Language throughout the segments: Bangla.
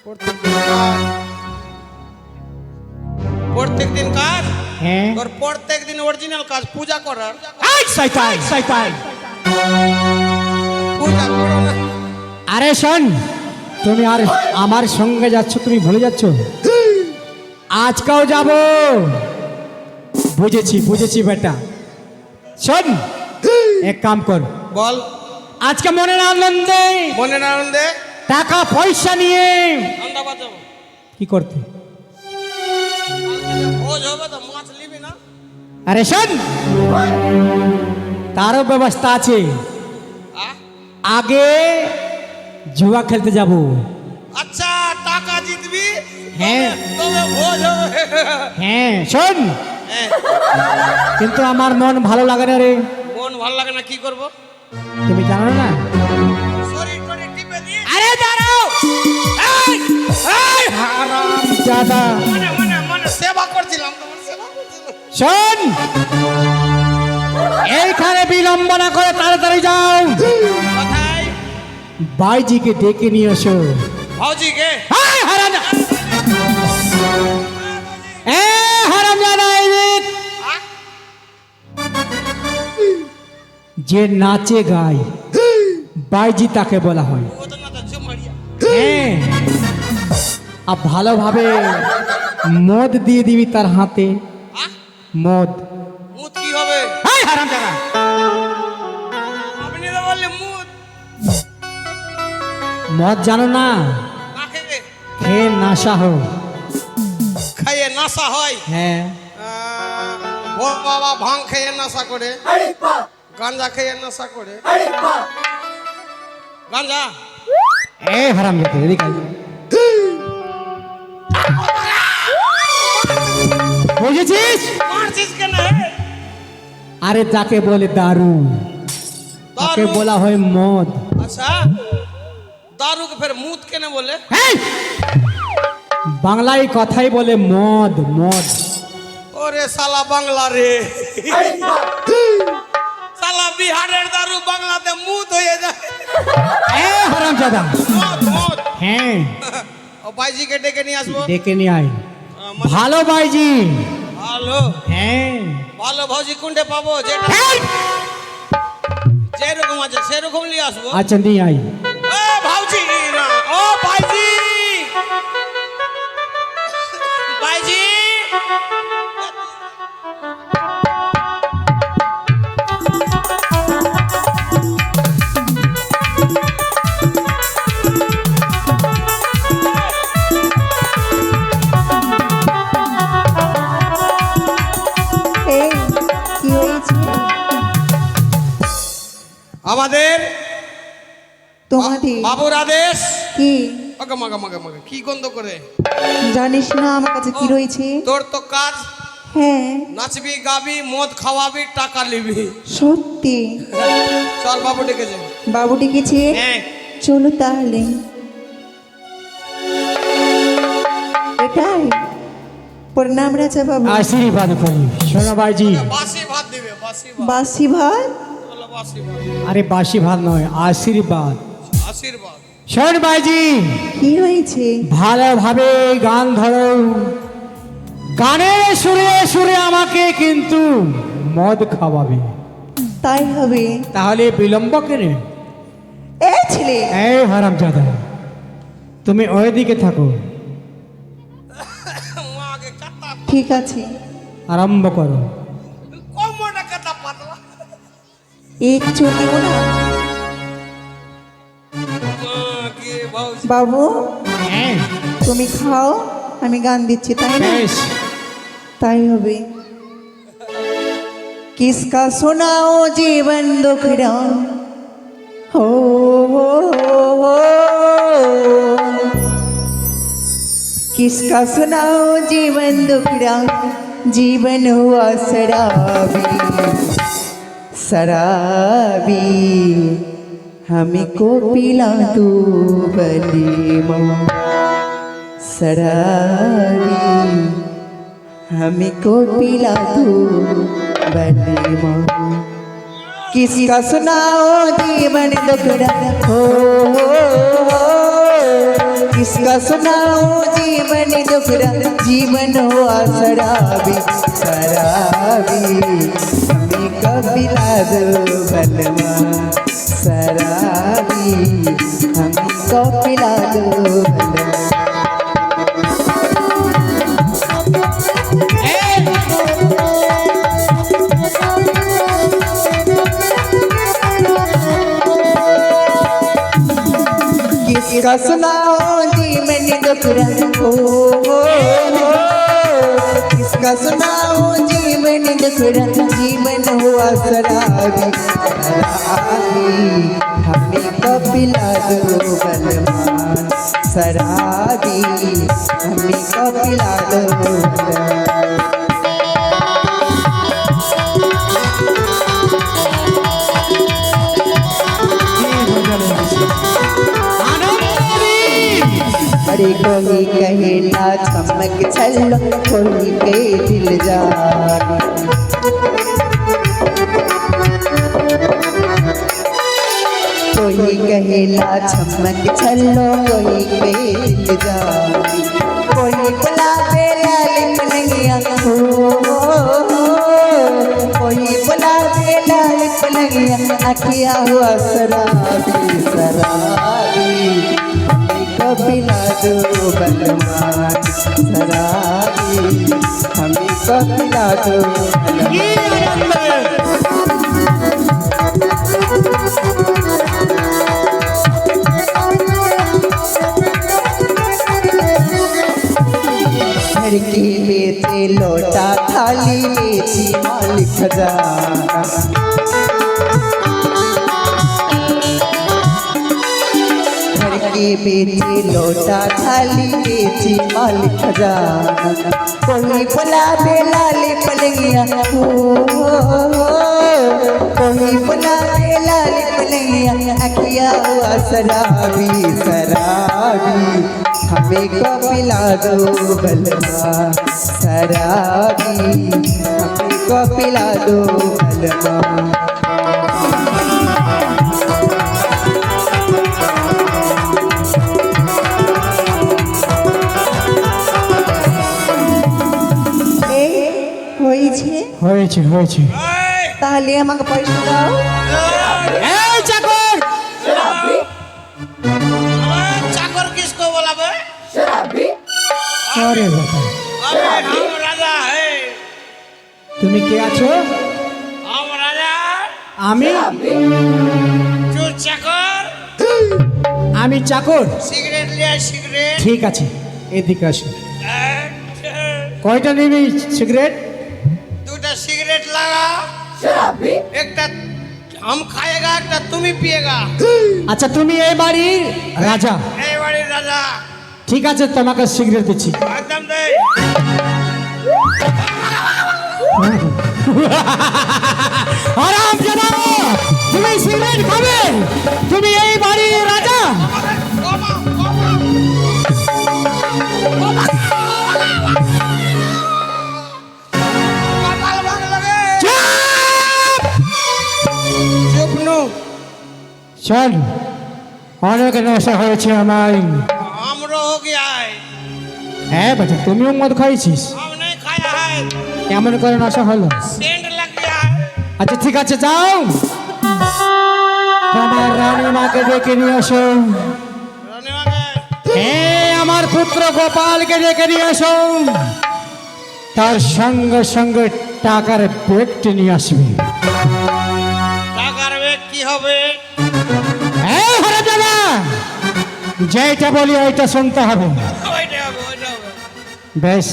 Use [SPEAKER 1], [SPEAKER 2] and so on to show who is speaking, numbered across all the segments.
[SPEAKER 1] প্রত্যেক দিন কাজ
[SPEAKER 2] হ্যাঁ
[SPEAKER 1] তোর প্রত্যেক দিন অরিজিনাল কাজ পূজা করার।
[SPEAKER 2] এই শয়তান শয়তান
[SPEAKER 1] পূজা করো না।
[SPEAKER 2] আরে শোন, তুমি আর আমার সঙ্গে যাচ্ছ, তুমি ভুলে যাচ্ছ। আজকেও যাব। বুঝেছি বুঝেছি বেটা। শোন, এক কাম কর,
[SPEAKER 1] বল।
[SPEAKER 2] আজকে মনের আনন্দে
[SPEAKER 1] মনের আনন্দে
[SPEAKER 2] টাকা পয়সা নিয়ে
[SPEAKER 1] আন্দাবাদ যাবো।
[SPEAKER 2] কি করতে?
[SPEAKER 1] ভোজ হবে তো মাছ নিবি না?
[SPEAKER 2] আরে শোন, তারও ব্যবস্থা আছে।
[SPEAKER 1] আহ?
[SPEAKER 2] আগে জুয়া খেলতে যাব।
[SPEAKER 1] আচ্ছা, টাকা জিতবি
[SPEAKER 2] হ্যাঁ।
[SPEAKER 1] তবে ভোজ হবে।
[SPEAKER 2] হ্যাঁ শোন,
[SPEAKER 1] হ্যাঁ।
[SPEAKER 2] কিন্তু আমার মন ভালো লাগে না রে।
[SPEAKER 1] মন ভালো লাগে না, কি করবো?
[SPEAKER 2] তুমি জানো না?
[SPEAKER 1] শরীর টরীর টিপে দিয়ে
[SPEAKER 2] আরে দাঁড়াও, এই, এই হারামজাদা।
[SPEAKER 1] মনে মনে মনে সেবা করছিলাম, তোমার সেবা করছিলাম।
[SPEAKER 2] শোন, এইখানে বিলম্ব না করে তাড়াতাড়ি যাও,
[SPEAKER 1] কোথায়?
[SPEAKER 2] বাইজিকে ডেকে নিয়ে এসো।
[SPEAKER 1] ভাউজিকে?
[SPEAKER 2] এই হারামজাদা, এই হারামজাদা, এদিক।
[SPEAKER 1] আহ?
[SPEAKER 2] যে নাচে গায় বাইজি তাকে বলা হয়।
[SPEAKER 1] ও তো না তো জুমারিয়া।
[SPEAKER 2] হ্যাঁ, আর ভালোভাবে মদ দিয়ে দিবি তার হাতে।
[SPEAKER 1] আহ?
[SPEAKER 2] মদ।
[SPEAKER 1] মুত কি হবে?
[SPEAKER 2] এই হারামজাদা,
[SPEAKER 1] আপনি তো বললে মুত।
[SPEAKER 2] মদ জানো না?
[SPEAKER 1] না খেয়ে
[SPEAKER 2] খেয়ে নাশা হো।
[SPEAKER 1] খাইয়ে নাশা হয়।
[SPEAKER 2] হ্যাঁ,
[SPEAKER 1] ও বাবা ভাং খেয়ে নাশা করে, গাঁজা খেয়ে নাশা করে। গাঁজা?
[SPEAKER 2] এই হারামজাদা, এদিকে আয়। বুঝেছিস?
[SPEAKER 1] মারছিস কেন?
[SPEAKER 2] আরে তাকে বলে দারু, তাকে
[SPEAKER 1] দারু?
[SPEAKER 2] বলা হয় মদ।
[SPEAKER 1] আচ্ছা, দারুকে ফের মুত কেন বলে?
[SPEAKER 2] এই! বাংলায় কথাই বলে মদ মদ।
[SPEAKER 1] ওরে সালা বাংলা রে, সালা বিহারের দারু বাংলাতে মুত হয়ে যায়।
[SPEAKER 2] এই হারামজাদা,
[SPEAKER 1] মদ মদ।
[SPEAKER 2] হ্যাঁ,
[SPEAKER 1] ও বাইজিকে ডেকে নিয়ে আসবো।
[SPEAKER 2] ডেকে নিয়ে আয়।
[SPEAKER 1] মানে
[SPEAKER 2] ভালো বাইজি।
[SPEAKER 1] ভালো
[SPEAKER 2] হ্যাঁ,
[SPEAKER 1] ভালো ভাউজি কোনটা পাবো? যেটা
[SPEAKER 2] এই!
[SPEAKER 1] যেরকম আছে সেরকম নিয়ে আসবো।
[SPEAKER 2] আচ্ছা নিয়ে আয়।
[SPEAKER 1] ও ভাউজি না, ও বাইজি, বাইজি।
[SPEAKER 3] এই কি হয়েছে
[SPEAKER 1] আমাদের
[SPEAKER 3] তোমাদের?
[SPEAKER 1] বাবুর আদেশ।
[SPEAKER 3] কি
[SPEAKER 1] মাগা মাগা মাগা মাগা কি গন্ধ করে?
[SPEAKER 3] জানিস না আমার কাছে কি রয়েছে?
[SPEAKER 1] তোর তো কাজ
[SPEAKER 3] হ্যাঁ
[SPEAKER 1] নাচবি গাবি মদ খাওয়াবি টাকা নিবি।
[SPEAKER 3] সত্যি।
[SPEAKER 1] চল বাবু ডেকেছে।
[SPEAKER 3] বাবু ডেকেছে?
[SPEAKER 1] হ্যাঁ।
[SPEAKER 3] চলো তাহলে। এটাই প্রণাম রাজা বাবু।
[SPEAKER 2] আশীর্বাদ করি। শোনো বাইজি,
[SPEAKER 1] বাসি ভাত দিবে, বাসি ভাত।
[SPEAKER 3] বাসি ভাত?
[SPEAKER 1] বলো বাসি ভাত।
[SPEAKER 2] আরে বাসি ভাত নয়, আশীর্বাদ।
[SPEAKER 1] আশীর্বাদ।
[SPEAKER 2] শোন বাইজি,
[SPEAKER 3] কি হয়েছে?
[SPEAKER 2] ভালোভাবে গান ধরো, গানের সুরে সুরে আমাকে কিন্তু মদ খাওয়াবে।
[SPEAKER 3] তাই হবে।
[SPEAKER 2] তাহলে বিলম্ব কেন?
[SPEAKER 3] এই ছেলে,
[SPEAKER 2] এই হারামজাদা, তুমি ওইদিকে থাকো,
[SPEAKER 1] মাকে কাটা
[SPEAKER 3] ঠিক আছে।
[SPEAKER 2] আরম্ভ করো।
[SPEAKER 1] কোমরটা কাটা পাতলা।
[SPEAKER 3] এক চোর দেবো না
[SPEAKER 1] মাকে ভাউজি।
[SPEAKER 3] বাবু।
[SPEAKER 2] হ্যাঁ,
[SPEAKER 3] তুমি খাও, আমি গান দিচ্ছি, তাই না?
[SPEAKER 2] বেশ।
[SPEAKER 3] তাই হবে। किसका सुनाओ जीवन दुखड़ा हो, किसका सुनाओ जीवन दुखड़ा, जीवन हुआ शराबी शराबी, हमको पिला तू बलीमो शराबी, हमको पिला तू बलीमो। किसका सुनाओ जीवन दुखड़ा हो, किसका सुनाऊं जीवन दुखड़ा जीवन हुआ शराबी शराबी हमें कपिला दो बलवा शराबी हमें कपिला दो बलवा किसका सुनाओ जीवन दुखड़ा किसका सुनाओ जीवन दुखड़ा जीवन हुआ शराबी शराबी हमें कपिला दो बलवान शराबी हमें कपिला दो बलवान अरे कोई कहेला चमक छल्लो कोई के दिल जानी कोई कहेला चमक छल्लो कोई के दिल जानी कोई बुलावे लाल पलंगिया हो कोई बुलावे लाल पलंगिया अखिया हुआ शराबी शराबी कपिला दो बलवान शराबी हमें कपिला दो घर की बेचे लोटा थाली बेची मालिक खजाना के बेची लोटा थाली बेची मालिक खजाना कोई बुलावे लाल पलंगिया हो कोई बुलावे लाल पलंगिया अखिया हुआ शराबी शराबी हमें कपिला दो बलवा शराबी हमें कपिला दो बलवा
[SPEAKER 2] হয়েছে হয়েছে
[SPEAKER 3] তাহলে আমাকে পয়সা দাও
[SPEAKER 2] এই চাকর
[SPEAKER 1] चाकर किसको बोला बे?
[SPEAKER 2] আরে বাবা
[SPEAKER 1] अबे हम राजा है,
[SPEAKER 2] তুমি কে আছো
[SPEAKER 1] हम राजा।
[SPEAKER 2] আমি
[SPEAKER 1] जो चाकर
[SPEAKER 2] আমি চাকর
[SPEAKER 1] सिगरेट लिया सिगरेट।
[SPEAKER 2] ঠিক আছে এদিকে আসো কয়টা নিবি সিগারেট
[SPEAKER 1] दूटा सिगरेट लगा, एक हम खाएगा एक तुम ही पिएगा।
[SPEAKER 2] আচ্ছা তুমি এই বাড়ির রাজা
[SPEAKER 1] ए बड़ी राजा
[SPEAKER 2] ঠিক আছে তোমাকে সিগারেট দিচ্ছি
[SPEAKER 1] एकदम दे।
[SPEAKER 2] আরাম জানাবো তুমি সিগারেট খাবে তুমি এই বাড়ির রাজা
[SPEAKER 1] कपाल भाग लगे।
[SPEAKER 2] চুপ!
[SPEAKER 1] चुप नु
[SPEAKER 2] শোন অনেক নেশা হয়েছে আমার
[SPEAKER 1] हमरो हो गया है,
[SPEAKER 2] হ্যাঁ বেটা তুমিও মদ খাইছিস
[SPEAKER 1] हम नहीं खाया है,
[SPEAKER 2] কেমন করে নেশা হলো
[SPEAKER 1] सेंट लग गया है।
[SPEAKER 2] আচ্ছা ঠিক আছে যাও তোমার রানী মাকে ডেকে নিয়ে আসো
[SPEAKER 1] रोने वाले
[SPEAKER 2] হ্যাঁ আমার পুত্র গোপালকে ডেকে নিয়ে আসো তার সঙ্গে সঙ্গে টাকার ব্যাগটি নিয়ে আসবে
[SPEAKER 1] টাকার ব্যাগ কি হবে?
[SPEAKER 2] এই হরে দাদা যেটা বলি ওইটা শুনতে হবে
[SPEAKER 1] ওইটা হবে, ওইটা হবে।
[SPEAKER 2] বেশ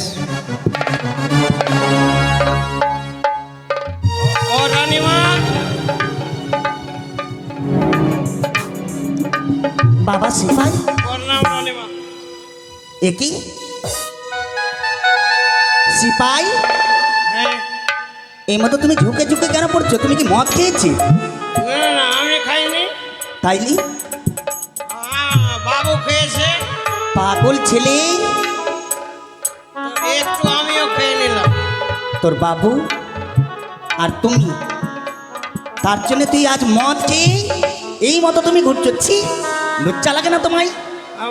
[SPEAKER 1] ও রানীমা,
[SPEAKER 3] বাবা সিপাই
[SPEAKER 1] ওর নাম রানীমা।
[SPEAKER 3] একই সিপাই
[SPEAKER 1] হ্যাঁ,
[SPEAKER 3] এই মতো তুমি ঝুঁকে ঝুঁকে কেন পড়ছো তুমি কি মদ খেয়েছি
[SPEAKER 1] না না আমি খাইনি,
[SPEAKER 3] তাইলি
[SPEAKER 1] বাবু খেয়েছে,
[SPEAKER 3] পাগল ছেলে
[SPEAKER 1] তো একটু আমিও খেয়ে নিলাম।
[SPEAKER 3] তোর বাবু আর তুমি তার জন্য তুই আজ মদ খেয়ে এই মতো তুমি ঘুরছো ছি লজ্জা লাগে না তোমায়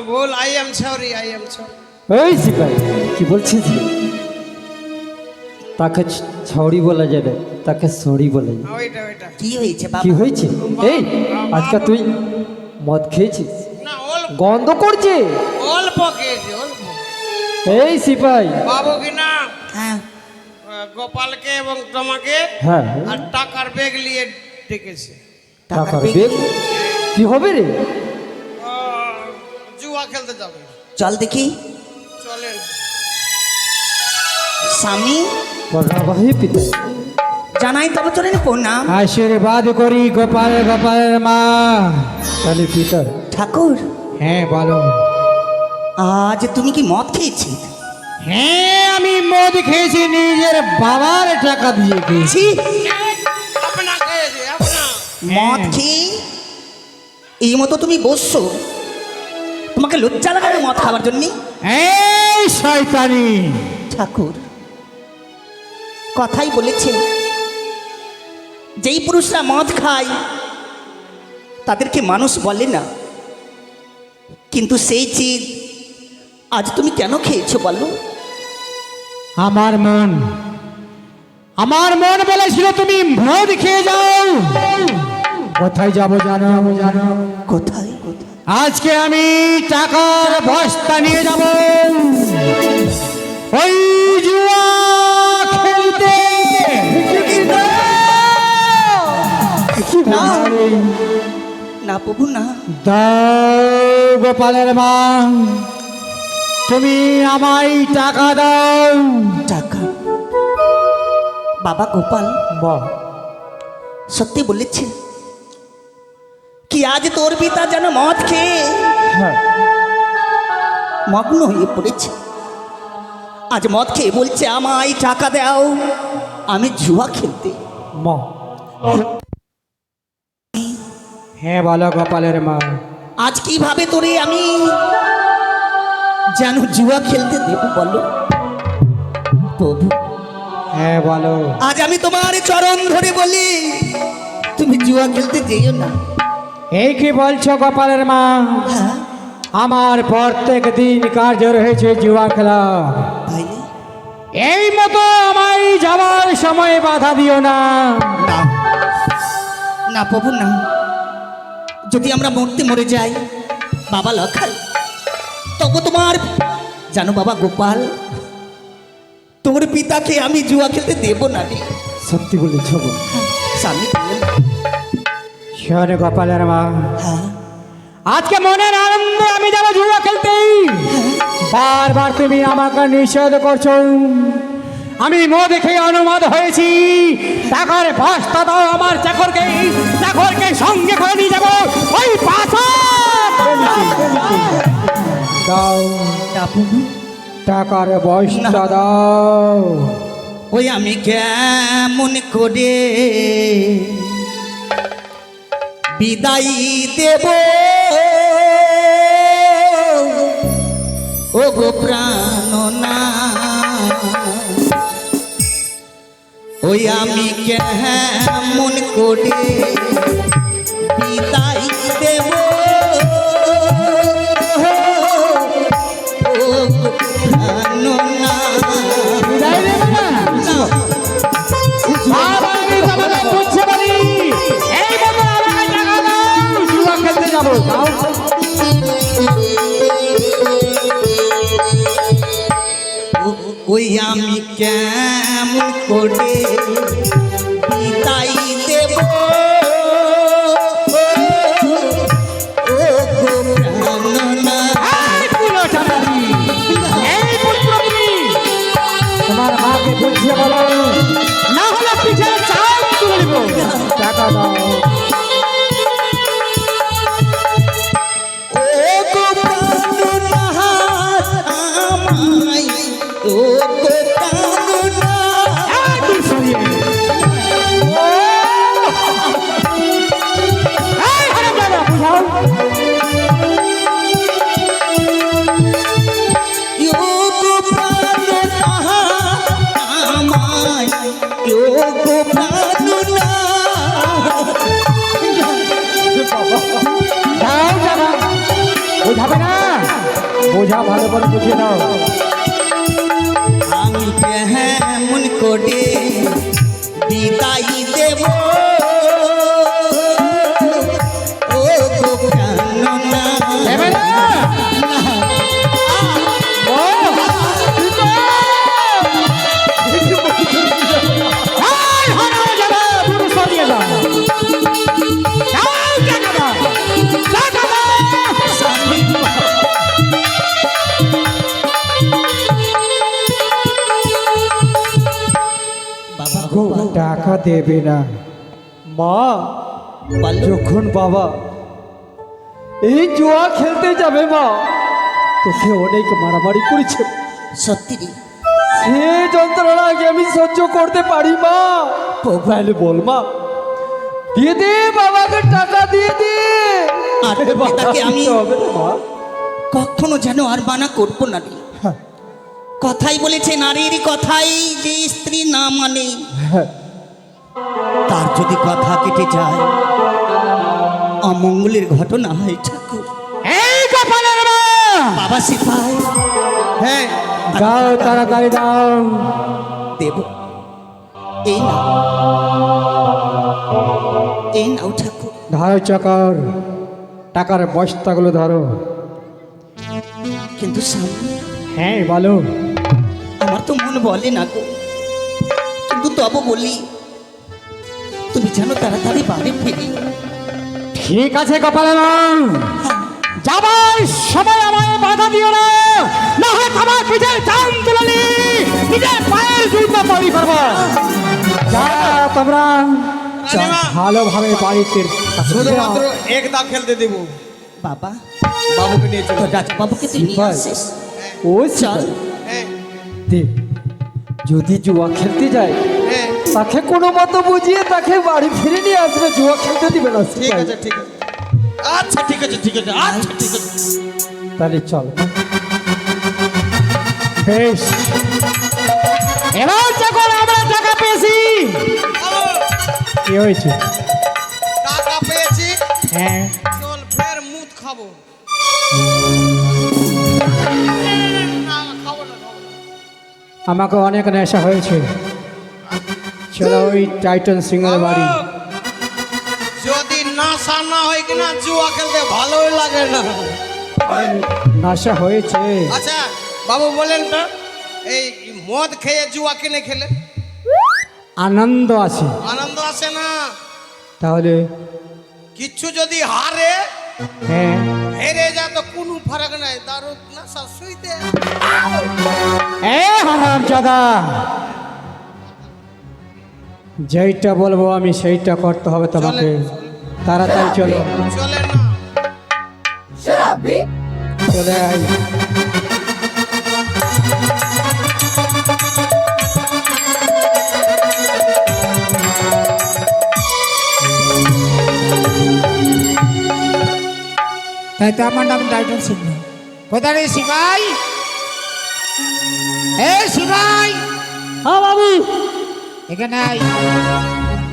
[SPEAKER 1] ভুল, I am sorry, I am sorry.
[SPEAKER 2] এই সিপাই কি বলছিস তাকে ছড়ি বলা যাবে, তাকে সরি বলা যাবে।
[SPEAKER 1] ওইটা ওইটা
[SPEAKER 3] কি হয়েছে
[SPEAKER 2] কি
[SPEAKER 3] বাবা?
[SPEAKER 2] হয়েছে? এই আজকে তুই মদ খেয়েছিস,
[SPEAKER 1] না, অল্প
[SPEAKER 2] গন্ধ করছে।
[SPEAKER 1] অল্প খেয়েছি, অল্প।
[SPEAKER 2] এই সিপাই,
[SPEAKER 1] বাবু কি না
[SPEAKER 3] হ্যাঁ,
[SPEAKER 1] গোপালকে এবং তোমাকে
[SPEAKER 2] হ্যাঁ
[SPEAKER 1] আর টাকার ব্যাগ নিয়ে ডেকেছে।
[SPEAKER 2] টাকার বেগ কি হবে রে?
[SPEAKER 1] জুয়া খেলতে যাবে।
[SPEAKER 3] চল দেখি।
[SPEAKER 1] চলেন।
[SPEAKER 3] স্বামী
[SPEAKER 2] প্রণাবাহি পিতা,
[SPEAKER 3] জানাই তবে চলেন প্রণাম।
[SPEAKER 2] আশীর্বাদ করি গোপালের মা। তাহলে পিতা।
[SPEAKER 3] ঠাকুর,
[SPEAKER 2] হ্যাঁ বলো।
[SPEAKER 3] আজ তুমি কি মদ খেয়েছি?
[SPEAKER 2] হ্যাঁ আমি মদ খেয়েছি, নিজের বাবার টাকা দিয়ে খেয়েছি।
[SPEAKER 1] আপনা খেয়েছে, আপনা।
[SPEAKER 3] মদ খেয়ে এই মতো তুমি বসছো, তোমাকে লজ্জা লাগাবে মদ খাওয়ার জন্য?
[SPEAKER 2] এই শয়তানি!
[SPEAKER 3] ঠাকুর কথাই বলেছে, যেই পুরুষরা মদ খায় তাদেরকে মানুষ বলে না, কিন্তু সেই চিজ আজ তুমি কেন খেয়েছো বলো?
[SPEAKER 2] আমার মন বলেছিল তুমি মদ খেয়ে যাও। কোথায় যাবো জানো?
[SPEAKER 3] কোথায়?
[SPEAKER 2] আজকে আমি টাকার বস্তা নিয়ে যাব ওই জুয়া খেলতে।
[SPEAKER 3] না। না প্রভু না।
[SPEAKER 2] দাও গোপালের মা, তুমি আমায় টাকা দাও।
[SPEAKER 3] টাকা? বাবা গোপাল
[SPEAKER 2] বাহ,
[SPEAKER 3] সত্যি বলেছে কি আজ তোর পিতা যেন মদ খেয়ে
[SPEAKER 2] হ্যাঁ
[SPEAKER 3] মগ্ন হয়ে পড়েছে। আজ মদ খেয়ে বলছে আমায় টাকা দাও, আমি জুয়া খেলতে।
[SPEAKER 2] মা, হ্যাঁ বলো গোপালের মা।
[SPEAKER 3] আজ কিভাবে তোরে আমি যেন জুয়া খেলতে দেব বলো প্রভু?
[SPEAKER 2] হ্যাঁ বলো।
[SPEAKER 3] আজ আমি তোমার চরণ ধরে বলি তুমি জুয়া খেলতে যেও না।
[SPEAKER 2] এই কি বলছো গোপালের মা?
[SPEAKER 3] হ্যাঁ
[SPEAKER 2] আমার প্রত্যেক দিন কার্য রয়েছে জুয়া খেলা।
[SPEAKER 3] ভাইলে
[SPEAKER 2] এই মতো আমায় যাওয়ার সময় বাধা দিও না।
[SPEAKER 3] না না প্রভু না, যদি আমরা মরে যাই বাবা লখাই, তবু তোমার জানো বাবা গোপাল, তোমার পিতাকে আমি জুয়া খেলতে দেব না রে।
[SPEAKER 2] সত্যি বলেছ গো।
[SPEAKER 3] স্বামী বললেন,
[SPEAKER 2] শোন গোপালের মা,
[SPEAKER 3] হ্যাঁ
[SPEAKER 2] আজকে মনের আনন্দে আমি যাবো জুয়া খেলতে। বারবার তুমি আমাকে নিষেধ করছো। আমি মদ খেয়ে অনুমত হয়েছি। টাকার বস্তা দাও আমার চাকরকে সঙ্গে করে নিয়ে যাবো ওই পাশা। দাও
[SPEAKER 3] না প্রভু,
[SPEAKER 2] টাকার বস্তা দাও।
[SPEAKER 3] ওই আমি কেমন করে বিদায় দেব ও গো প্রাণনা, ওই আমি কেমন করে বিদায় দেব ও গো প্রাণনা।
[SPEAKER 2] বিদায় দেবে না? বাবা, আমি তোমাকে বুঝতে পারি। এই মতো আমাকে টাকা দাও, জুয়া খেলতে যাবো। দাও।
[SPEAKER 3] ওই আমি কেমন করে বিদায় দেব ও গো প্রাণনা।
[SPEAKER 2] এই পুরো চাঁদানি, এই পুত্রবতী, তোমার মাকে বুঝিয়ে বলো, না হলে পিঠে চাল তুলে দিব। টাকা দাও।
[SPEAKER 3] ও গো প্রাণনা আমায়, ও গো প্রাণনা।
[SPEAKER 2] এই তুই সরিয়ে। ও বোঝা ভালো করে বুঝে নাও।
[SPEAKER 3] আমি কেমন করে বিদায় দেব ও গো প্রাণনা।
[SPEAKER 2] দেবে না? ও! এই হারামজাদা, দূরে সরিয়ে যাও। যাও, টাকা দাও। টাকা দাও।
[SPEAKER 3] বাবা
[SPEAKER 2] গো, টাকা দেবে না মা।
[SPEAKER 3] বলো।
[SPEAKER 2] যখন বাবা এই জুয়া খেলতে যাবে মা, তোকে অনেক মারামারি করেছে।
[SPEAKER 3] সত্যি রে
[SPEAKER 2] সে যন্ত্রণা আগে আমি সহ্য করতে পারি মা। তাহলে বল মা, দিয়ে দে বাবাকে, টাকা দিয়ে দে।
[SPEAKER 3] আর তোর পিতাকে আমি
[SPEAKER 2] হবে না, মা।
[SPEAKER 3] কখনো যেন আর মানা করবো না রে।
[SPEAKER 2] হ্যাঁ,
[SPEAKER 3] কথাই বলেছে নারীর কথাই যে স্ত্রী না মানে
[SPEAKER 2] হ্যাঁ।
[SPEAKER 3] তার যদি কথা কেটে যায় অমঙ্গলের ঘটনা হয় ঠাকুর।
[SPEAKER 2] এই কপালের মা,
[SPEAKER 3] বাবা সিপাই
[SPEAKER 1] হ্যাঁ
[SPEAKER 2] দাও, তাড়াতাড়ি দাও।
[SPEAKER 3] দেব। এই নাও, এই নাও ঠাকুর।
[SPEAKER 2] ধরো চাকর, টাকার বস্তাগুলো ধরো।
[SPEAKER 3] কিন্তু স্বামী,
[SPEAKER 2] হ্যাঁ বলো।
[SPEAKER 3] আমার তো মন বলে না গো, কিন্তু তবু বলি তুমি যেন তাড়াতাড়ি বাড়ি ফিরি।
[SPEAKER 2] ঠিক আছে কপালের মা, যাবার সময় আমায় বাধা দিও না, না হয় তোমার পিঠে চাম তুলালি নিজের পায়ের জুতো তৈরি করবো। যা তোমরা
[SPEAKER 1] রানীমা।
[SPEAKER 2] ভালোভাবে বাড়িতে
[SPEAKER 1] শুধুমাত্র একদা খেলতে দেব।
[SPEAKER 3] বাবা,
[SPEAKER 1] বাবুকে নিয়ে চলো।
[SPEAKER 3] তোর রাজা বাবুকে তুই নিয়ে
[SPEAKER 2] সিপাই।
[SPEAKER 3] আসিস।
[SPEAKER 2] ও
[SPEAKER 3] চল।
[SPEAKER 2] চল
[SPEAKER 1] হ্যাঁ
[SPEAKER 2] দেব, যদি জুয়া খেলতে যায়
[SPEAKER 1] হ্যাঁ
[SPEAKER 2] তাকে কোনো মতো বুঝিয়ে তাকে বাড়ি ফিরে নিয়ে আসবে, জুয়া খেলতে দিবে না।
[SPEAKER 1] ঠিক আছে ঠিক আছে। আচ্ছা ঠিক আছে ঠিক আছে আচ্ছা ঠিক আছে।
[SPEAKER 2] তাহলে চল। বেশ, এবার যখন আমরা টাকা পেয়েছি।
[SPEAKER 1] বাবু,
[SPEAKER 2] কি হয়েছে?
[SPEAKER 1] টাকা পেয়েছি,
[SPEAKER 2] হ্যাঁ,
[SPEAKER 1] চল ফের মুদ খাবো। না খাবো না খাবো না।
[SPEAKER 2] আমাকে অনেক নেশা হয়েছে। চলো ওই টাইটন সিংহের বাড়ি।
[SPEAKER 1] বাবু, যদি নাশা না হয় কিনা জুয়া খেলতে ভালোই লাগে না।
[SPEAKER 2] নেশা হয়েছে।
[SPEAKER 1] আচ্ছা বাবু বলেন তো, এই মদ খেয়ে জুয়া কিনে খেলে
[SPEAKER 2] আনন্দ আছে,
[SPEAKER 1] আনন্দ আসে না?
[SPEAKER 2] তাহলে
[SPEAKER 1] কিচ্ছু যদি হারে
[SPEAKER 2] হ্যাঁ,
[SPEAKER 1] হেরে যা তো কোনো ফারাক নাই, দারু নাশা শুইতে।
[SPEAKER 2] এ হারামজাদা, যেইটা বলবো আমি সেইটা করতে হবে তোমাকে। তাড়াতাড়ি চলো,
[SPEAKER 1] চলে না।
[SPEAKER 2] চলে আয়।
[SPEAKER 4] তাই তো আমার নাম টাইটন সিংহ। কোথায় রে সিপাই? এই সিপাই,
[SPEAKER 2] হ্যাঁ বাবু,
[SPEAKER 4] এখানে আয়।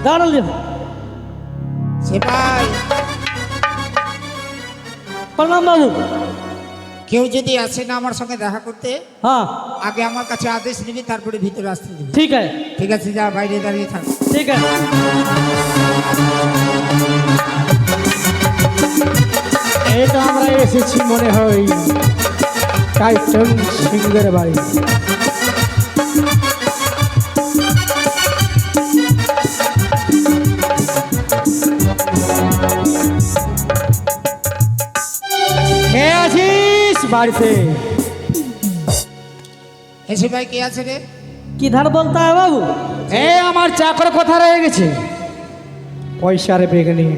[SPEAKER 2] দাঁড়ালেন।
[SPEAKER 4] সিপাই,
[SPEAKER 2] প্রণাম বাবু।
[SPEAKER 4] কেউ যদি আসে না আমার সঙ্গে দেখা করতে,
[SPEAKER 2] হ্যাঁ
[SPEAKER 4] আগে আমার কাছে আদেশ নিবি, তারপরে ভিতরে আসতে দিবি।
[SPEAKER 2] ঠিক আছে,
[SPEAKER 4] ঠিক আছে, যা বাইরে দাঁড়িয়ে থাক।
[SPEAKER 2] ঠিক আছে। এই তো আমরা এসেছি মনে হয় টাইটন সিংহের বাড়ি। কে আছিস বাড়িতে?
[SPEAKER 4] এই সিপাই কে আছে রে?
[SPEAKER 2] কি ধার বলতে হয় বাবু? এ আমার চাকর কোথা রয়ে গেছে, পয়সার বেগ নিয়ে।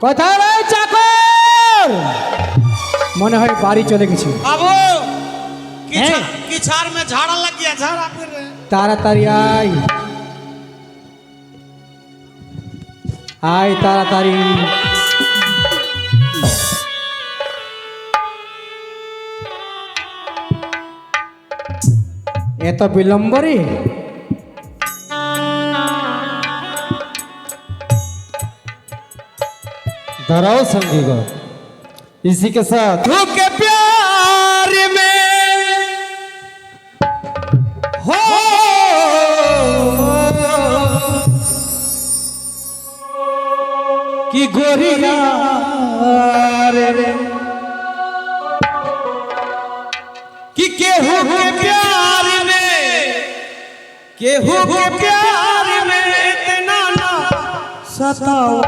[SPEAKER 2] কোথায় রয়ে চাকর? মনে হয় বাড়ি চলে গেছে।
[SPEAKER 1] বাবু
[SPEAKER 2] হ্যাঁ।
[SPEAKER 1] কি ছাড় মে ঝাড়া लग गया, ঝাড়া फिर
[SPEAKER 2] তাড়াতাড়ি আয়, আয় তাড়াতাড়ি। এত বিলম্ব রে? धराओ संगीगो इसी के साथ के प्यार में
[SPEAKER 1] कि केहू के प्यार में केहू के प्यार में इतना ना सताओ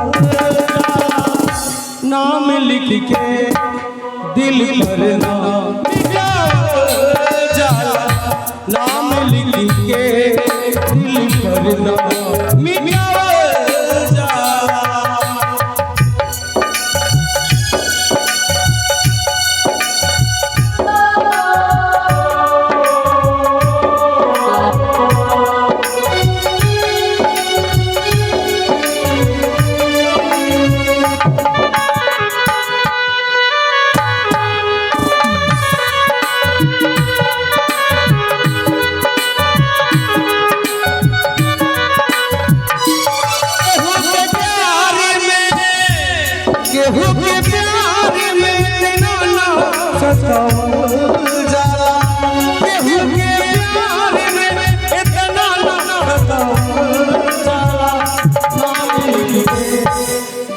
[SPEAKER 1] नाम लिख के दिल पर ना मिटाओ जाला नाम लिख के दिल पर ना मिटाओ जाला केहू के प्यार में इतना ना सताओ जाला केहू के प्यार में इतना ना सताओ जाला नाम लिख के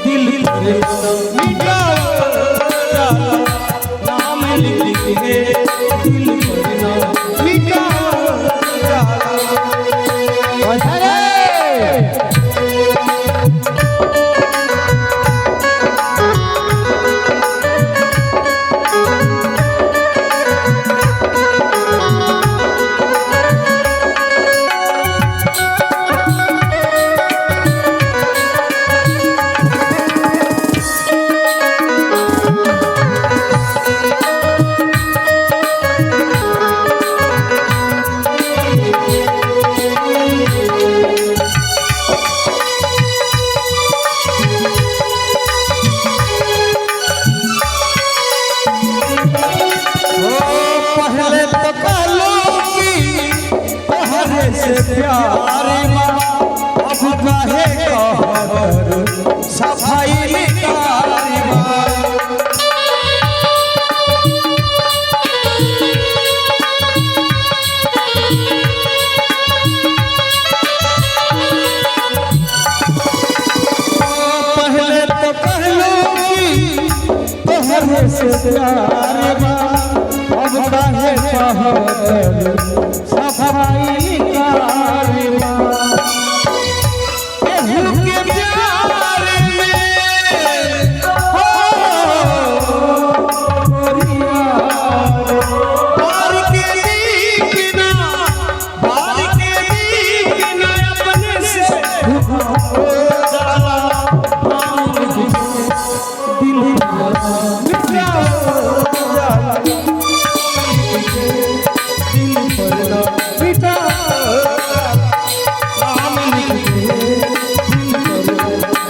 [SPEAKER 1] दिल पर मिटाओ जाला नाम लिख के दिल पर ना मिटाओ जाला पहले तो कालो की पहले से प्यार अब काहे कहर सफाई निकाली पहले तो कालो की पहले से प्यार अब काहे कहर सफाई निकाली केहू के प्यार में हो बार के दीकना बार के दीकना अपने से हो जाला नाम लिख के दिल पर मिटाओ जाला दिल पर ना मिटाओ नाम लिख के दिल पर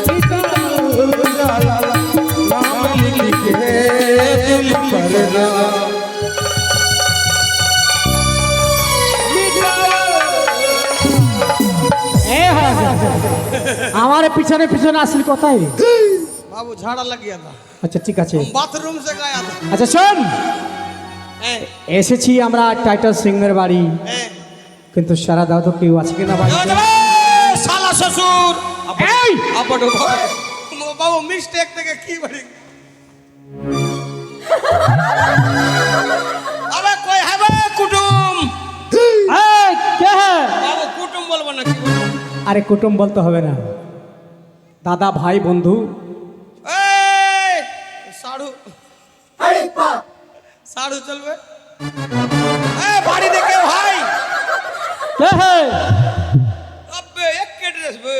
[SPEAKER 1] मिटाओ जाला नाम लिख के दिल पर ना
[SPEAKER 2] আমার পিছনে পিছনে আসলি কোথায় রে?
[SPEAKER 1] बाबू झाड़ा लग गया था
[SPEAKER 2] আচ্ছা ঠিক আছে
[SPEAKER 1] बाथरूम से गया था
[SPEAKER 2] আচ্ছা শোন
[SPEAKER 1] ए,
[SPEAKER 2] এসেছি আমরা টাইটাস সিংহের বাড়ি
[SPEAKER 1] ए,
[SPEAKER 2] কিন্তু সারা দাও তো কেউ আছে কিনা বাড়িতে
[SPEAKER 1] ए, साला ससुर
[SPEAKER 2] এই
[SPEAKER 1] আপড় बाबू मिस्टेक থেকে কি বলি अबे कोई है बे कुटुम
[SPEAKER 2] এই কে হে
[SPEAKER 1] बाबू कुटुम बोलबो ना की बोलबो
[SPEAKER 2] আরে কুটুম বলতে হবে না দাদা ভাই বন্ধু
[SPEAKER 1] ए साड़ू साड़ू चलबे ए बाड़ी देखे भाई
[SPEAKER 2] কে হে
[SPEAKER 1] अबे एक के ड्रेस बे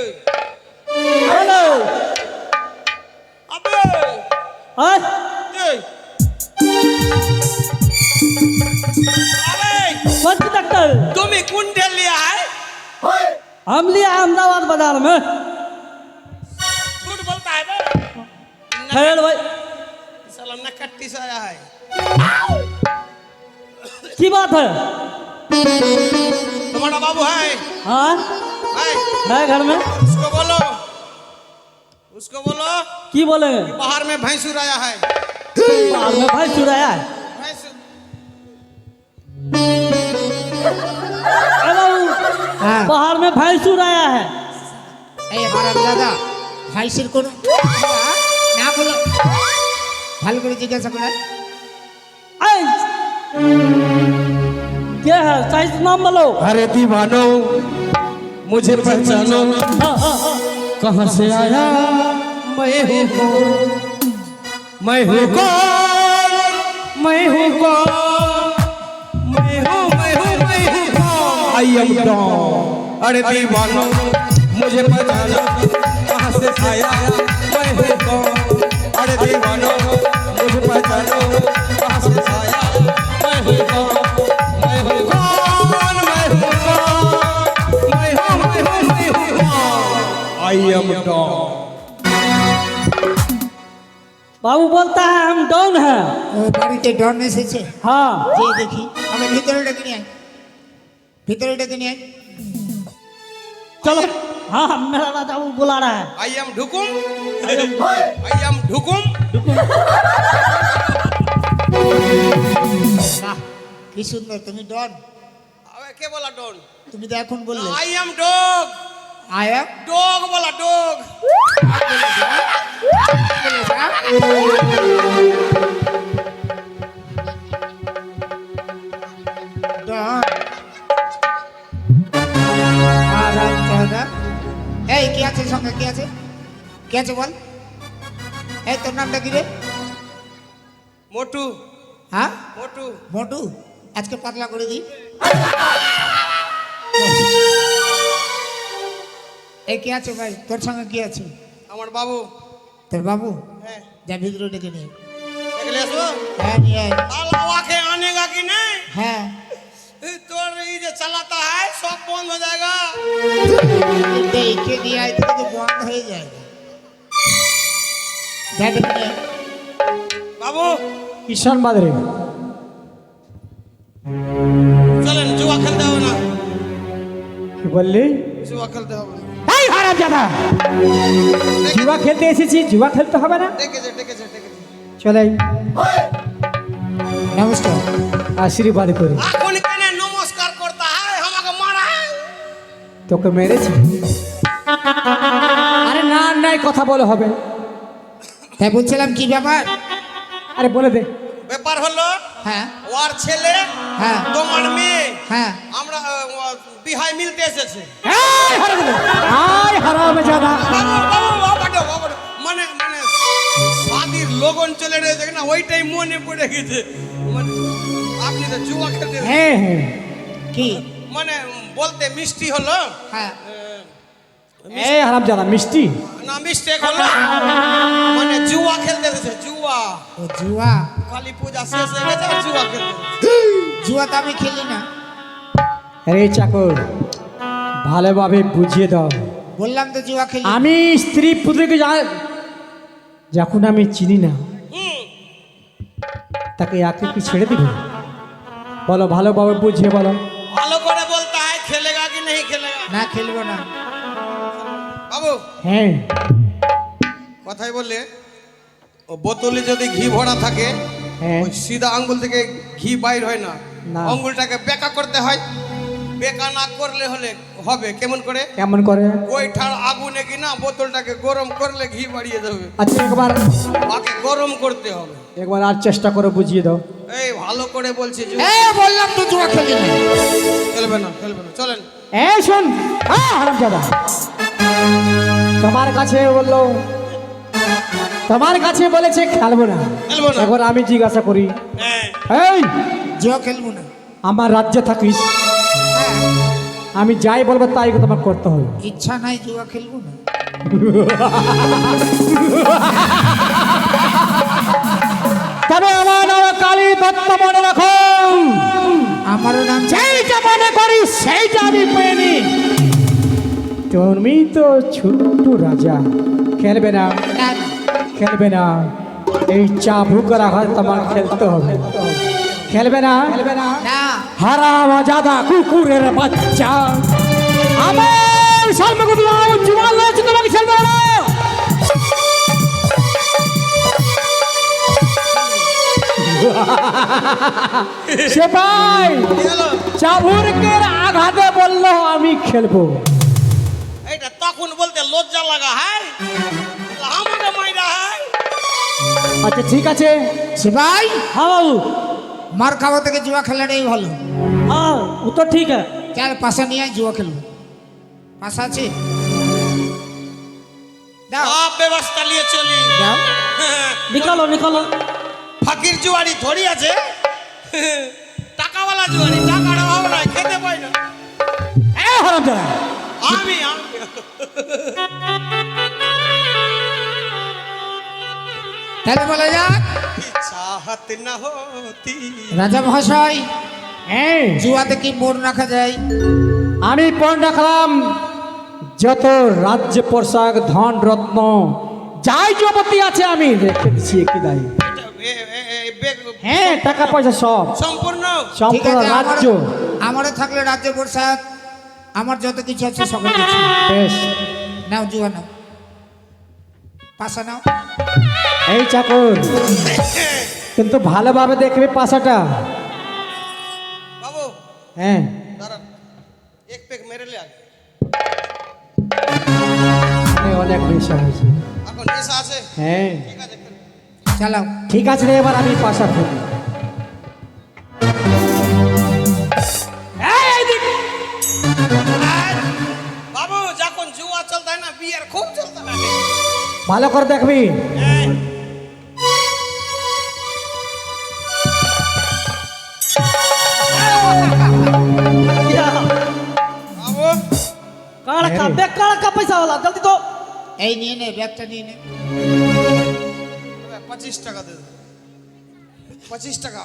[SPEAKER 2] হ্যালো
[SPEAKER 1] अबे
[SPEAKER 2] আয়
[SPEAKER 1] ए अबे
[SPEAKER 2] कौन सी डॉक्टर
[SPEAKER 1] तुम्ही कौन ढेल लिया है
[SPEAKER 2] हम लिया अहमदाबाद बाजार में
[SPEAKER 1] झूठ बोलता है बे
[SPEAKER 2] हेलो भाई
[SPEAKER 1] साला नकट्टी से आया है
[SPEAKER 2] की बात है
[SPEAKER 1] तुम्हारा बाबू है
[SPEAKER 2] हाँ
[SPEAKER 1] है
[SPEAKER 2] है घर में
[SPEAKER 1] उसको बोलो
[SPEAKER 2] की बोलेंगे
[SPEAKER 1] बाहर में भैंसुर आया है
[SPEAKER 2] बाहर में भाई चुराया है
[SPEAKER 1] भैंसुर
[SPEAKER 2] हेलो
[SPEAKER 4] হ্যাঁ
[SPEAKER 2] बाहर में भाई चुराया है
[SPEAKER 4] এই হারাম দাদা ভাইসের কোনো না বলো ভালো করে জিজ্ঞাসা করে
[SPEAKER 2] এই কে হ্যাঁ সাইজ নাম বলো।
[SPEAKER 1] अरे दीवानो मुझे पहचानो कहाँ से आया मैं हूँ कौन मैं हूँ कौन मैं हूँ कौन मैं हूँ कौन आई एम डॉन अरे दीवानो मुझे पहचानो कहाँ से आया मैं हूँ कौन अरे दीवानो मुझे पहचानो कहाँ से आया मैं हूँ कौन मैं हूँ कौन मैं हूँ कौन मैं हूँ आई एम डॉन
[SPEAKER 2] बाबू बोलता है हम डॉन हैं।
[SPEAKER 4] ও বাড়িতে ডন এসেছে,
[SPEAKER 2] हाँ
[SPEAKER 4] যে দেখি আমি ভিতরে ডেকে নিয়ে আয়, ভিতরে ডেকে নিয়ে আয়।
[SPEAKER 2] चलो। हाँ मेरा राजा वो बुला रहा है।
[SPEAKER 1] आई एम ढुकुम आई एम ढुकुम
[SPEAKER 4] বাহ, কি সুন্দর, তুমি ডন।
[SPEAKER 1] अबे क्या बोला डॉन
[SPEAKER 4] তুমি তো এখন বললে
[SPEAKER 1] आई एम डॉग
[SPEAKER 4] আয়া
[SPEAKER 1] डॉग बोला डॉग
[SPEAKER 4] ডন। আরামজাদা। এই কি আছে সঙ্গে, কি আছে, কি আছে বল। এই তোর নামটা কি রে?
[SPEAKER 1] मोटू
[SPEAKER 4] হ্যাঁ
[SPEAKER 1] मोटू
[SPEAKER 4] মোটু, আজকে পাতলা করে দিই। এই কি আছে ভাই, তোর সঙ্গে কি আছে?
[SPEAKER 1] আমার বাবু
[SPEAKER 4] তোর বাবু,
[SPEAKER 1] হ্যাঁ
[SPEAKER 4] যা ভিতরে ডেকে নিয়ে।
[SPEAKER 1] देख ले सो
[SPEAKER 4] হ্যাঁ নিয়ে আয়।
[SPEAKER 1] अलावा के आने का कि नहीं
[SPEAKER 4] হ্যাঁ
[SPEAKER 1] तोर ये जो चलाता है सब बंद हो जाएगा
[SPEAKER 4] দেখে দিয়ে আয়, তোকে তো বন্ধ হয়ে যায়। যা ডেকে নিয়ে আয়।
[SPEAKER 1] बाबू
[SPEAKER 2] किशन बादरे
[SPEAKER 1] चलें जुआ खेलते हो ना
[SPEAKER 2] কি বললি?
[SPEAKER 1] जुआ खेलते हो
[SPEAKER 2] এই হারামজাদা, জুয়া খেলতে এসেছি, জুয়া খেলতে হবে না?
[SPEAKER 1] देखे जे
[SPEAKER 2] চলে আয়,
[SPEAKER 4] নমস্কার।
[SPEAKER 2] আশীর্বাদ করি।
[SPEAKER 1] এখন কেন নমস্কার করता है আমাকে মারা है
[SPEAKER 2] তোকে মেরেছি? আরে না নাই কথা বলে হবে।
[SPEAKER 4] তাই বলছিলাম কি ব্যাপার?
[SPEAKER 2] আরে বলে দে।
[SPEAKER 1] ব্যাপার হলো
[SPEAKER 4] হ্যাঁ
[SPEAKER 1] ওর ছেলে
[SPEAKER 4] হ্যাঁ
[SPEAKER 1] তোমার মেয়ে
[SPEAKER 4] হ্যাঁ
[SPEAKER 1] আমরা বিহাই মিলতে এসেছে
[SPEAKER 2] এই হারামজাদা, আয় হারামজাদা।
[SPEAKER 1] বাবা মানে মানে শাদির লগন চলে রয়েছে না ওইটাই মনে পড়ে গেছে মানে আপনি তো জুয়া খেলতে
[SPEAKER 2] হ্যাঁ হ্যাঁ
[SPEAKER 4] কি?
[SPEAKER 1] মানে বলতে মিষ্টি হলো
[SPEAKER 4] হ্যাঁ
[SPEAKER 2] এই হারামজাদা, মিষ্টি?
[SPEAKER 1] না মিস্টেক হলো মানে জুয়া খেলতে এসেছে জুয়া
[SPEAKER 4] ও জুয়া।
[SPEAKER 1] কালী পূজা শেষ হয়ে গেছে আর জুয়া খেলতে
[SPEAKER 4] জুয়া তো আমি খেলি না।
[SPEAKER 2] আরে চাকর, ভালোভাবে বুঝিয়ে দাও।
[SPEAKER 4] বললাম তো জুয়া খেলি।
[SPEAKER 2] আমি স্ত্রী পুত্রকে যখন আমি চিনি না
[SPEAKER 1] হুম
[SPEAKER 2] তাকে একে কি ছেড়ে দিব? বলো, ভালোভাবে বুঝিয়ে বলো।
[SPEAKER 1] ভালো করে বলতে হয় খেলেগা কি नहीं খেলেগা
[SPEAKER 4] না খেলবো না।
[SPEAKER 1] বাবু
[SPEAKER 2] হ্যাঁ
[SPEAKER 1] কথাই বললে ও বোতলে যদি ঘি ভরা থাকে
[SPEAKER 2] হ্যাঁ
[SPEAKER 1] ওই সিধা আঙ্গুল থেকে ঘি বাইর হয় না
[SPEAKER 2] না।
[SPEAKER 1] আঙ্গুলটাকে বেকা করতে হয় বেকা না করলে হলে হবে কেমন করে
[SPEAKER 2] কেমন করে?
[SPEAKER 1] ওইটার আগুনে কিনা বোতলটাকে গরম করলে ঘি বাড়িয়ে যাবে
[SPEAKER 2] আচ্ছা একবার
[SPEAKER 1] তাকে গরম করতে হবে
[SPEAKER 2] একবার আর চেষ্টা করে বুঝিয়ে দাও।
[SPEAKER 1] এই ভালো করে বলছি
[SPEAKER 4] বললাম তো জুয়া খেলি না।
[SPEAKER 1] খেলবে না চলেন
[SPEAKER 2] এই শোন, হারামজাদা, তোমার কাছে বললো, তোমার কাছে বলেছে খেলবো না।
[SPEAKER 1] খেলবো না।
[SPEAKER 2] এবার আমি জিজ্ঞাসা করি,
[SPEAKER 1] হ্যাঁ
[SPEAKER 2] এই
[SPEAKER 4] জুয়া খেলবো না।
[SPEAKER 2] আমার রাজ্যে থাকিস,
[SPEAKER 4] হ্যাঁ
[SPEAKER 2] আমি যাই বলবো তাই তোমার করতে হবে।
[SPEAKER 4] ইচ্ছা নাই জুয়া খেলবো না।
[SPEAKER 2] তবে আমার নাম কালী দত্ত, মনে রাখো।
[SPEAKER 4] আমারও নাম
[SPEAKER 2] যেইটা মনে করি সেইটা আমি পেয়ে নি। তুমি তো ছোট্ট রাজা, খেলবে না,
[SPEAKER 4] না।
[SPEAKER 2] খেলবে না। এই চাবুকের আঘাত তোমার খেলতে হবে। খেলবে না, খেলবে না।
[SPEAKER 4] না
[SPEAKER 2] হারামজাদা কুকুরের বাচ্চা, আমার সামনে জুয়ান রয়েছে, তোমাকে খেলবে না। সেপাই চাবুকের আঘাতে বললো আমি খেলবো।
[SPEAKER 1] এইটা তখন বলতে লজ্জা লাগা হয় আমাকে মাইরা হয়
[SPEAKER 2] আচ্ছা ঠিক আছে।
[SPEAKER 4] সিপাই,
[SPEAKER 2] হ্যাঁ বাবু।
[SPEAKER 4] মার খাওয়া থেকে জুয়া খেলাটাই ভালো।
[SPEAKER 1] हाँ वो तो ठीक है।
[SPEAKER 4] चल पासा नहीं आए जुआ खेलबो पासा আছে দাও
[SPEAKER 5] आप व्यवस्था लिए चली
[SPEAKER 4] দাও
[SPEAKER 1] निकालो निकालो।
[SPEAKER 5] ফকির জুয়ারি ধরি আছে টাকাওয়ালা জুয়ারি টাকার অভাব নাই খেতে পাই না
[SPEAKER 2] এ হারামজাদা
[SPEAKER 5] আমি
[SPEAKER 4] তাহলে বলা যাক
[SPEAKER 5] চাহত না হতি
[SPEAKER 4] রাজা মহাশয়
[SPEAKER 2] এই
[SPEAKER 4] জুয়াতে কি মোড় রাখা যায়
[SPEAKER 2] আমি পণ রাখলাম যত রাজ্য পোশাক ধন রত্ন যাই যবতী আছে আমি রেখে দিচ্ছি কি দায়ী। হ্যাঁ টাকা পয়সা সব
[SPEAKER 5] সম্পূর্ণ
[SPEAKER 4] ঠিক
[SPEAKER 2] সম্পূর্ণ
[SPEAKER 4] আছে
[SPEAKER 2] রাজ্য।
[SPEAKER 4] আমারও থাকলে রাজ্য প্রসাদ আমার যত কিছু আছে সকল কিছু
[SPEAKER 2] বেশ
[SPEAKER 4] নাও জুয়া নাও পাশা নাও
[SPEAKER 2] এই চাকর কিন্তু ভালোভাবে দেখবে পাশাটা।
[SPEAKER 5] বাবু
[SPEAKER 2] হ্যাঁ
[SPEAKER 5] দাঁড়ান এক পেক মেরে লে আগে
[SPEAKER 2] এই অনেক নেশা হয়েছে।
[SPEAKER 5] এখন নেশা আছে
[SPEAKER 2] হ্যাঁ
[SPEAKER 5] ঠিক আছে
[SPEAKER 4] চালাও
[SPEAKER 2] ঠিক আছে রে এবার আমি পাশা ফেলি।
[SPEAKER 5] বাবু যখন জুয়া চলতা না বিয়ার খুব চলতা না
[SPEAKER 2] ভালো করে দেখবি।
[SPEAKER 5] বাবু
[SPEAKER 1] कहाँ रखा बैग कहाँ रखा पैसा वाला जल्दी तो।
[SPEAKER 4] এই নিয়ে নে ব্যাগটা নিয়ে নে
[SPEAKER 5] 25 টাকা দে 25 টাকা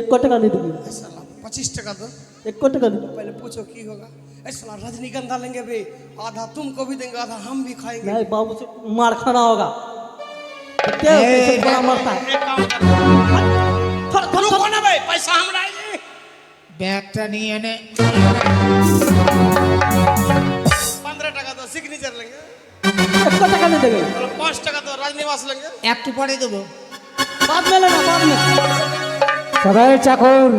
[SPEAKER 1] 1 कोटी का नहीं दूंगी।
[SPEAKER 5] साला 25 टका दो
[SPEAKER 1] 1 कोटी का नहीं दूंगी।
[SPEAKER 5] पहले पूछो की होगा ऐ साला रजनीगंधा लेंगे बे आधा तुमको भी देंगे आधा हम भी खाएंगे
[SPEAKER 1] नहीं बाबू से मार खाना होगा। क्या
[SPEAKER 4] ए,
[SPEAKER 1] कैसे बड़ा मरता है।
[SPEAKER 5] एक काम कर
[SPEAKER 1] थोड़ा थोड़ा
[SPEAKER 5] रुको ना भाई पैसा हमरा आइले
[SPEAKER 4] ব্যাগটা নিয়ে নে
[SPEAKER 5] 15 टका दो सिग्नेचर लेंगे
[SPEAKER 1] 1 कोटी का नहीं देंगे।
[SPEAKER 5] चलो 5 टका दो राजनिवास लेंगे
[SPEAKER 4] একটু পরে দেবো
[SPEAKER 1] बाद में लेना बाद में।
[SPEAKER 2] সবাই চাকর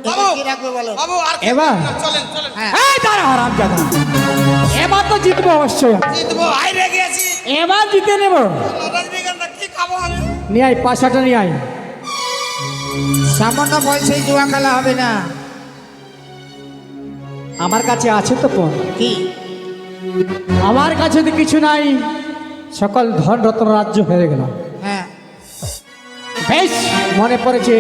[SPEAKER 5] বাবু
[SPEAKER 4] কি রাখবে বলো
[SPEAKER 5] বাবু আর কি
[SPEAKER 2] এবার?
[SPEAKER 5] না, চলেন চলেন
[SPEAKER 4] হ্যাঁ
[SPEAKER 2] এই দাঁড়া হারামজাদা এবার তো জিতবো অবশ্যই।
[SPEAKER 5] জিতবো আইরে গেছি
[SPEAKER 2] এবার জিতে নেব।
[SPEAKER 5] রজনীগন্ধা কি খাবো আমি
[SPEAKER 2] নিয়ে আয় পাশাটা নিয়ে আয়।
[SPEAKER 4] সামান্য পয়সায় জুয়া খেলা হবে না
[SPEAKER 2] আমার কাছে আছে তো পণ।
[SPEAKER 4] কি
[SPEAKER 2] আমার কাছে তো কিছু নাই, সকল ধন রত্ন রাজ্য হয়ে গেল।
[SPEAKER 4] হ্যাঁ
[SPEAKER 2] বেশ মনে পড়েছে